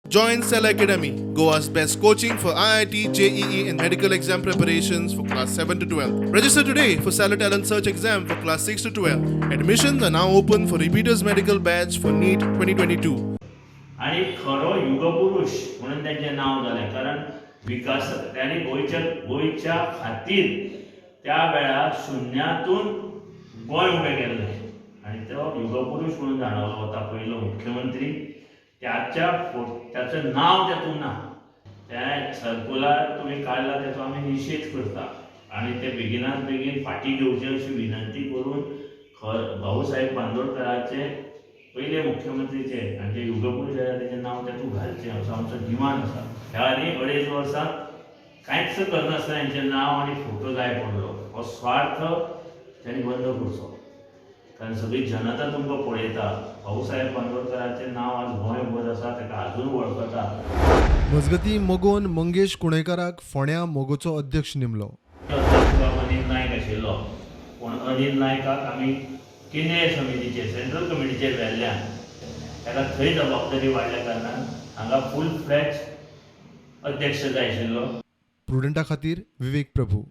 Join Cell Academy, Goa's best coaching for IIT, JEE, and medical exam preparations for class 7 to 12. Register today for Cell Talent Search exam for class 6 to 12. Admissions are now open for repeaters medical batch for NEET 2022. आणि खरो युगपुरुष म्हणून त्यांचे नाव झाले, कारण विकास त्यांनी गोयच्या खातीर त्या वेळार शून्यातून गोंय उभें केल्लें आणि तो युगपुरुष म्हणून जाणवलो होता पयलो मुख्यमंत्री. त्याचं नाव त्यातून ना, त्या सर्क्युलर तुम्ही काढला त्याचो आम्ही निषेध करता आणि ते बेगिनात बेगीन फाटी घेवचे अशी विनंती करून भाऊसाहेब बांदोडकराचे पहिले मुख्यमंत्रीचे आणि जे युगपुरुष आहे त्याचे नाव त्यातून घालचे असं आमचं डिमांड आसा. ह्या आनी 2.5 वर्सां कांयच करनासतना यांचे नाव आणि फोटो जाय पडलो. हो स्वार्थ त्यांनी बंद करचो, कारण सगळी जनता तुमकां पळयता. भाऊसाहेब बांदोडकराचे नाव आज गोंयभर आसा, ताका अजून वळखता. मजगती मोगोन मंगेश कुणेकाराक फोंड्या मोगोचो अध्यक्ष नेमलो. अनिल नायक आशिल्लो, पूण अनिल नायकाक आमी केंद्रीय समितीचे सेंट्रल कमिटीचेर व्हेल्ल्यान ताका थंय जबाबदारी वाडल्या कारणान हांगा फूल फ्लॅज अध्यक्ष जाय आशिल्लो. प्रुडंटा खातीर विवेक प्रभू.